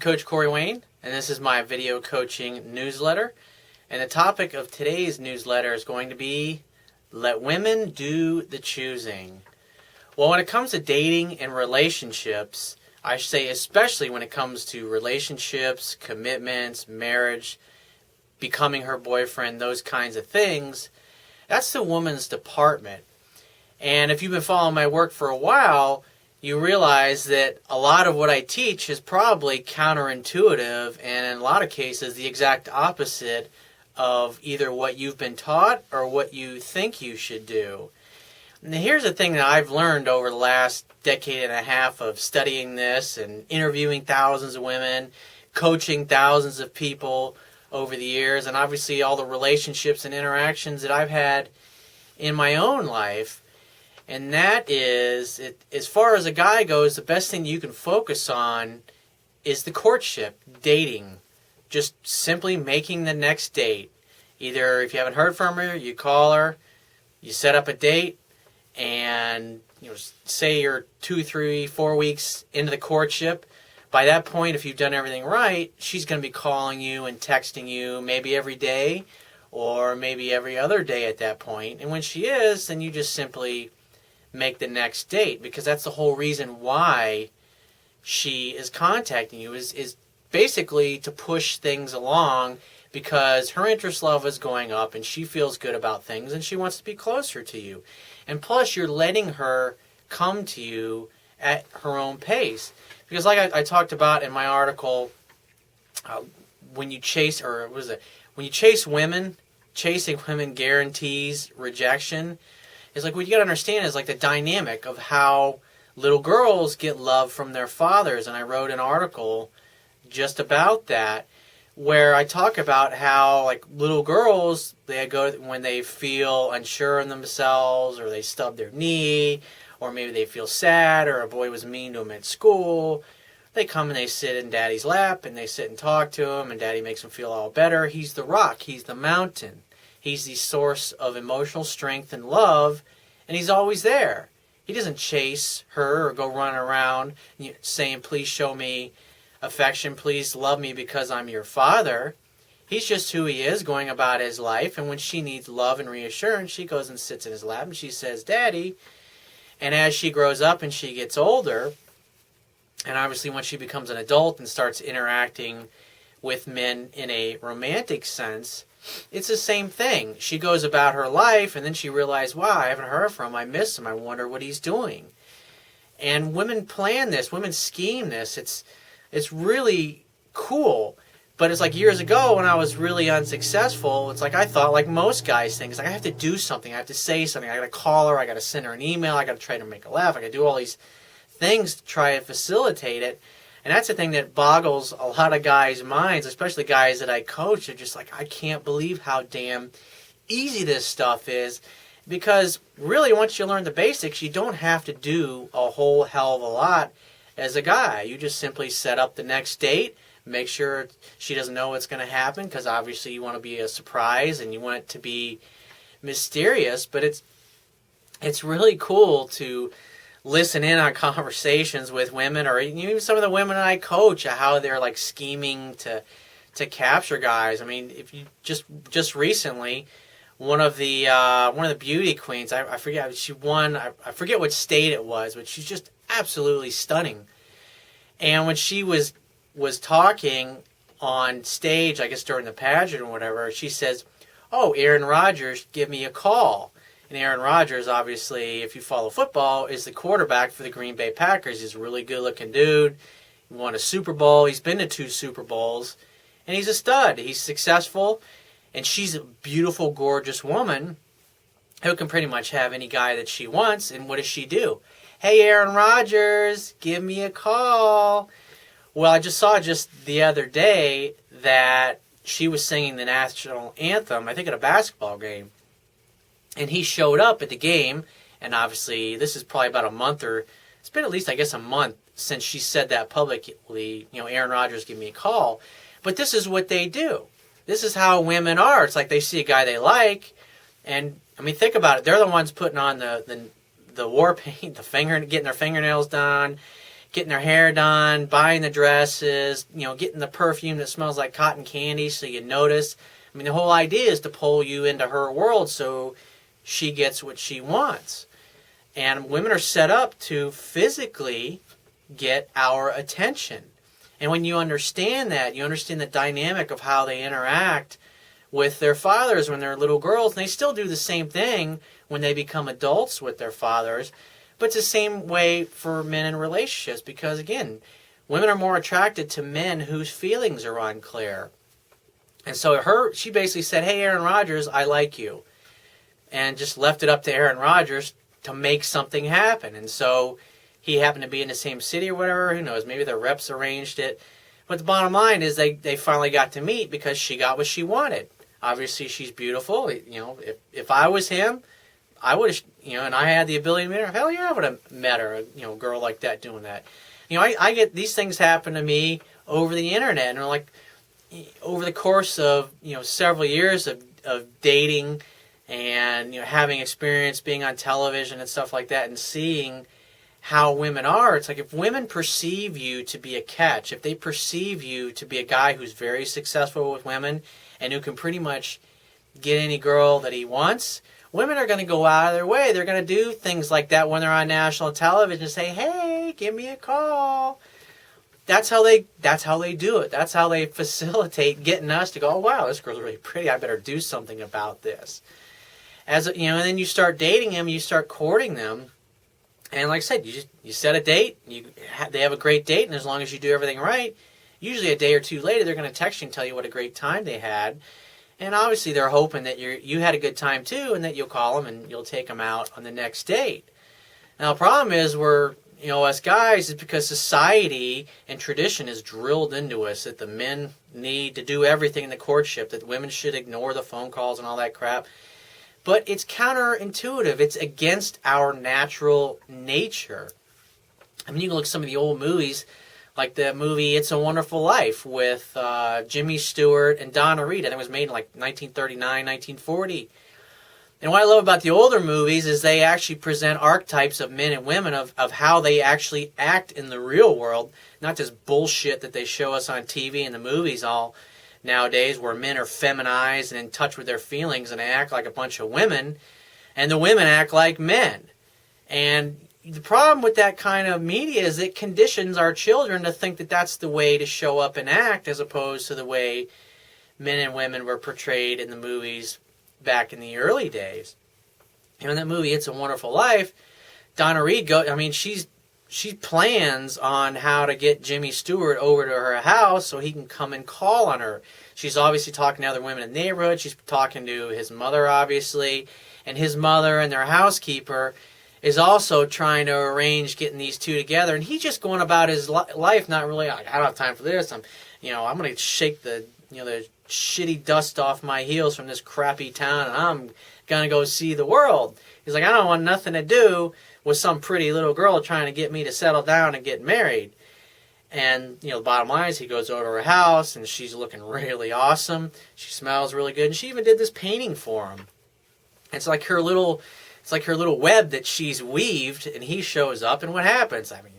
Coach Corey Wayne, and this is my video coaching newsletter. And the topic of today's newsletter is going to be, let women do the choosing. Well, when it comes to dating and relationships, I should say especially when it comes to relationships, commitments, marriage, becoming her boyfriend, those kinds of things, that's the woman's department. And if you've been following my work for a while, you realize that a lot of what I teach is probably counterintuitive and in a lot of cases the exact opposite of either what you've been taught or what you think you should do. And here's the thing that I've learned over the last decade and a half of studying this and interviewing thousands of women, coaching thousands of people over the years, and obviously all the relationships and interactions that I've had in my own life. And that is, as far as a guy goes, the best thing you can focus on is the courtship, dating. Just simply making the next date. Either if you haven't heard from her, you call her, you set up a date, and say you're 2, 3, 4 weeks into the courtship. By that point, if you've done everything right, she's going to be calling you and texting you maybe every day or maybe every other day at that point. And when she is, then you just simply make the next date, because that's the whole reason why she is contacting you is basically to push things along, because her interest level is going up and she feels good about things and she wants to be closer to you. And plus you're letting her come to you at her own pace. Because like I talked about in my article, when you chase women, chasing women guarantees rejection. It's like what you got to understand is like the dynamic of how little girls get love from their fathers. And I wrote an article just about that, where I talk about how like little girls, they go when they feel unsure in themselves, or they stub their knee, or maybe they feel sad, or a boy was mean to them at school. They come and they sit in daddy's lap and they sit and talk to him, and daddy makes them feel all better. He's the rock, he's the mountain. He's the source of emotional strength and love, and he's always there. He doesn't chase her or go run around saying, please show me affection, please love me because I'm your father. He's just who he is, going about his life, and when she needs love and reassurance, she goes and sits in his lap and she says, Daddy. And as she grows up and she gets older, and obviously when she becomes an adult and starts interacting with men in a romantic sense, it's the same thing. She goes about her life, and then she realizes, wow, I haven't heard from him. I miss him. I wonder what he's doing. And women plan this. Women scheme this. It's really cool. But it's like years ago when I was really unsuccessful, it's like I thought, like most guys think, it's like I have to do something. I have to say something. I got to call her. I got to send her an email. I got to try to make her laugh. I got to do all these things to try to facilitate it. And that's the thing that boggles a lot of guys' minds, especially guys that I coach. They're just like, I can't believe how damn easy this stuff is. Because really, once you learn the basics, you don't have to do a whole hell of a lot as a guy. You just simply set up the next date, make sure she doesn't know what's going to happen, because obviously you want to be a surprise and you want it to be mysterious. But it's really cool to listen in on conversations with women, or even some of the women I coach, how they're like scheming to capture guys. I mean, if you just recently, one of the beauty queens, I forget, she won. I forget what state it was, but she's just absolutely stunning. And when she was talking on stage, I guess during the pageant or whatever, she says, "Oh, Aaron Rodgers, give me a call." And Aaron Rodgers, obviously, if you follow football, is the quarterback for the Green Bay Packers. He's a really good-looking dude. He won a Super Bowl. He's been to 2 Super Bowls. And he's a stud. He's successful. And she's a beautiful, gorgeous woman who can pretty much have any guy that she wants. And what does she do? Hey, Aaron Rodgers, give me a call. Well, I just saw just the other day that she was singing the national anthem, I think at a basketball game. And he showed up at the game, and obviously this is probably about a month, or it's been at least, I guess, a month since she said that publicly, Aaron Rodgers, give me a call. But this is what they do. This is how women are. It's like they see a guy they like, and, I mean, think about it. They're the ones putting on the war paint, getting their fingernails done, getting their hair done, buying the dresses, getting the perfume that smells like cotton candy so you notice. I mean, the whole idea is to pull you into her world so she gets what she wants. And women are set up to physically get our attention. And when you understand that, you understand the dynamic of how they interact with their fathers when they're little girls. And they still do the same thing when they become adults with their fathers. But it's the same way for men in relationships. Because, again, women are more attracted to men whose feelings are unclear. And so she basically said, hey, Aaron Rodgers, I like you. And just left it up to Aaron Rodgers to make something happen. And so he happened to be in the same city or whatever. Who knows? Maybe the reps arranged it. But the bottom line is they finally got to meet because she got what she wanted. Obviously, she's beautiful. If I was him, I would have, and I had the ability to meet her. Hell yeah, I would have met her, a girl like that doing that. I get these things happen to me over the internet. And like over the course of, several years of dating and, having experience being on television and stuff like that and seeing how women are, it's like if women perceive you to be a catch, if they perceive you to be a guy who's very successful with women and who can pretty much get any girl that he wants, women are going to go out of their way. They're going to do things like that when they're on national television and say, hey, give me a call. That's how they do it. That's how they facilitate getting us to go, oh, wow, this girl's really pretty. I better do something about this. And then you start dating them, you start courting them. And like I said, you set a date, they have a great date, and as long as you do everything right, usually a day or two later, they're going to text you and tell you what a great time they had. And obviously, they're hoping that you had a good time too, and that you'll call them and you'll take them out on the next date. Now, the problem is us guys, is because society and tradition is drilled into us that the men need to do everything in the courtship, that women should ignore the phone calls and all that crap. But it's counterintuitive. It's against our natural nature. I mean, you can look at some of the old movies, like the movie It's a Wonderful Life with Jimmy Stewart and Donna Reed. I think it was made in like 1939, 1940. And what I love about the older movies is they actually present archetypes of men and women of how they actually act in the real world, not this bullshit that they show us on TV and the movies all nowadays where men are feminized and in touch with their feelings and they act like a bunch of women, and the women act like men. And the problem with that kind of media is it conditions our children to think that that's the way to show up and act as opposed to the way men and women were portrayed in the movies back in the early days. In that movie, It's a Wonderful Life, Donna Reed she plans on how to get Jimmy Stewart over to her house so he can come and call on her. She's obviously talking to other women in the neighborhood. She's talking to his mother, obviously. And his mother and their housekeeper is also trying to arrange getting these two together. And he's just going about his life, not really, I don't have time for this. I'm going to shake the shitty dust off my heels from this crappy town, and I'm going to go see the world. He's like, I don't want nothing to do with some pretty little girl trying to get me to settle down and get married. And, the bottom line is he goes over to her house, and she's looking really awesome. She smells really good, and she even did this painting for him. It's like her little web that she's weaved, and he shows up, and what happens? I mean,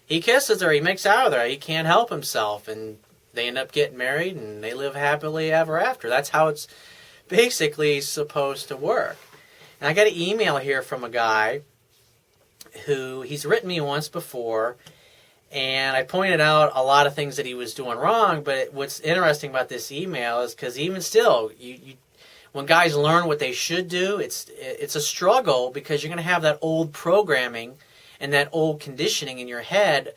he kisses her, he makes out with her, he can't help himself, and they end up getting married, and they live happily ever after. That's how it's basically supposed to work. And I got an email here from a guy who he's written me once before, and I pointed out a lot of things that he was doing wrong, but what's interesting about this email is because even still, when guys learn what they should do, it's a struggle because you're going to have that old programming and that old conditioning in your head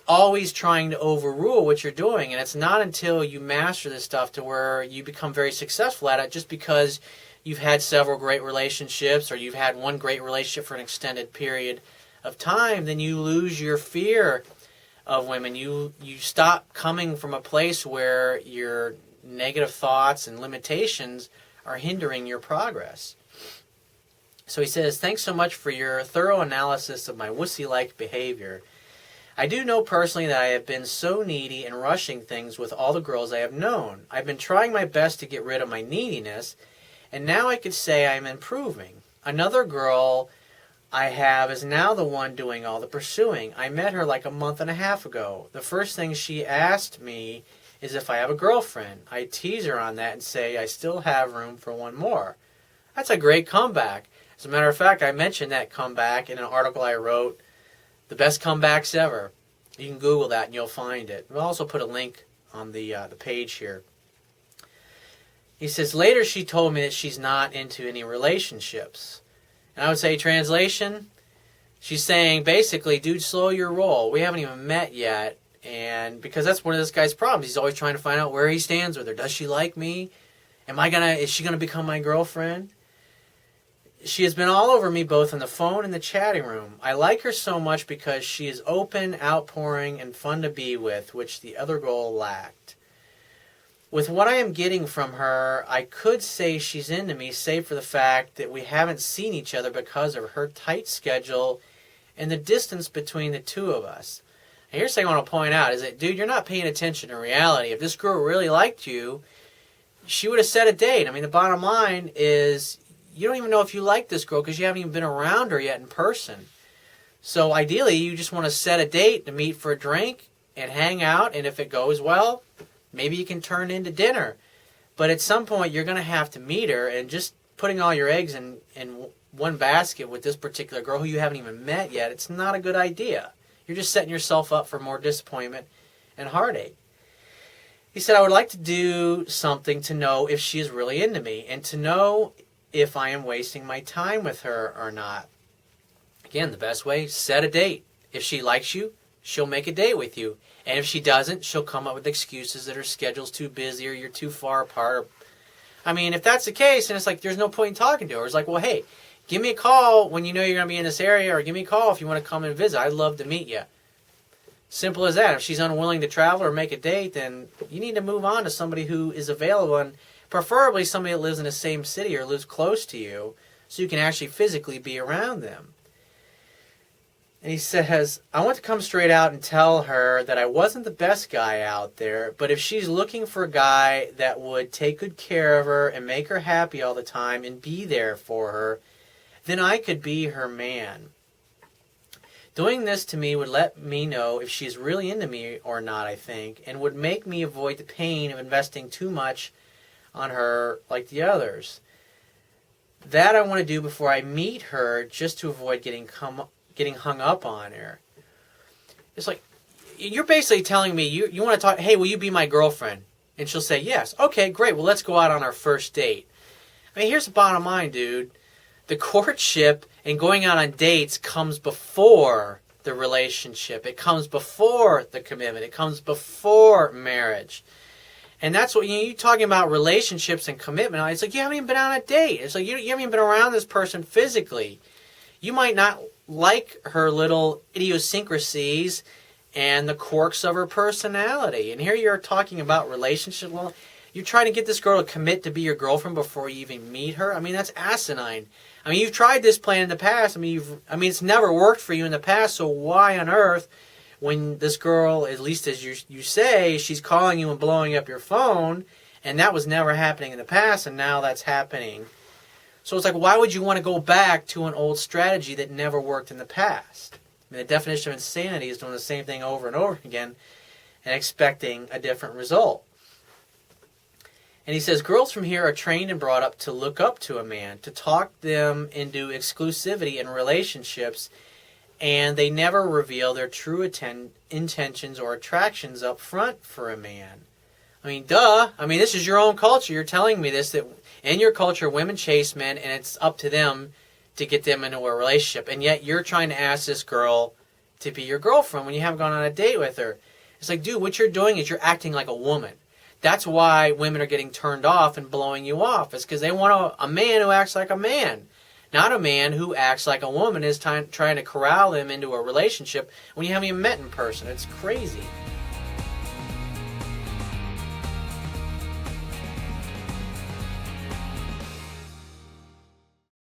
always trying to overrule what you're doing. And it's not until you master this stuff to where you become very successful at it just because you've had several great relationships or you've had one great relationship for an extended period of time, then you lose your fear of women. You stop coming from a place where your negative thoughts and limitations are hindering your progress. So he says, thanks so much for your thorough analysis of my wussy-like behavior. I do know personally that I have been so needy and rushing things with all the girls I have known. I've been trying my best to get rid of my neediness, and now I could say I am improving. Another girl I have is now the one doing all the pursuing. I met her like a month and a half ago. The first thing she asked me is if I have a girlfriend. I tease her on that and say I still have room for one more. That's a great comeback. As a matter of fact, I mentioned that comeback in an article I wrote, The Best Comebacks Ever. You can Google that and you'll find it. We'll also put a link on the page here. He says, later she told me that she's not into any relationships. And I would say, translation, she's saying, basically, dude, slow your roll. We haven't even met yet. And because that's one of this guy's problems. He's always trying to find out where he stands with her. Does she like me? Is she going to become my girlfriend? She has been all over me both on the phone and the chatting room. I like her so much because she is open, outpouring, and fun to be with, which the other girl lacked. With what I am getting from her, I could say she's into me, save for the fact that we haven't seen each other because of her tight schedule and the distance between the two of us. And here's something I want to point out, is that, dude, you're not paying attention to reality. If this girl really liked you, she would have set a date. I mean, the bottom line is you don't even know if you like this girl because you haven't even been around her yet in person. So ideally, you just want to set a date to meet for a drink and hang out, and if it goes well, maybe you can turn into dinner. But at some point, you're going to have to meet her, and just putting all your eggs in one basket with this particular girl who you haven't even met yet, it's not a good idea. You're just setting yourself up for more disappointment and heartache. He said, I would like to do something to know if she is really into me and to know if I am wasting my time with her or not. Again, the best way, set a date. If she likes you, she'll make a date with you. And if she doesn't, she'll come up with excuses that her schedule's too busy or you're too far apart. I mean, if that's the case, then it's like there's no point in talking to her. It's like, well, hey, give me a call when you know you're going to be in this area, or give me a call if you want to come and visit. I'd love to meet you. Simple as that. If she's unwilling to travel or make a date, then you need to move on to somebody who is available, and preferably somebody that lives in the same city or lives close to you so you can actually physically be around them. And he says, I want to come straight out and tell her that I wasn't the best guy out there, but if she's looking for a guy that would take good care of her and make her happy all the time and be there for her, then I could be her man. Doing this to me would let me know if she's really into me or not, I think, and would make me avoid the pain of investing too much on her like the others. That I want to do before I meet her, just to avoid getting hung up on her. It's like, you're basically telling me you want to talk, hey, will you be my girlfriend? And she'll say, yes. Okay, great. Well, let's go out on our first date. I mean, here's the bottom line, dude. The courtship and going out on dates comes before the relationship. It comes before the commitment. It comes before marriage. And that's what you're talking about, relationships and commitment. It's like you haven't even been on a date. It's like you haven't even been around this person physically. You might not like her little idiosyncrasies and the quirks of her personality. And here you're talking about relationship. Well, you're trying to get this girl to commit to be your girlfriend before you even meet her. I mean, that's asinine. I mean, you've tried this plan in the past. I mean, it's never worked for you in the past. So why on earth, when this girl, at least as you say, she's calling you and blowing up your phone, and that was never happening in the past, and now that's happening. So it's like, why would you want to go back to an old strategy that never worked in the past? I mean, the definition of insanity is doing the same thing over and over again and expecting a different result. And he says, girls from here are trained and brought up to look up to a man, to talk them into exclusivity in relationships, and they never reveal their true intentions or attractions up front for a man. I mean, duh. I mean, this is your own culture. You're telling me this, that in your culture, women chase men, and it's up to them to get them into a relationship. And yet you're trying to ask this girl to be your girlfriend when you haven't gone on a date with her. It's like, dude, what you're doing is you're acting like a woman. That's why women are getting turned off and blowing you off. It's because they want a man who acts like a man, not a man who acts like a woman is trying to corral them into a relationship when you haven't even met in person. It's crazy.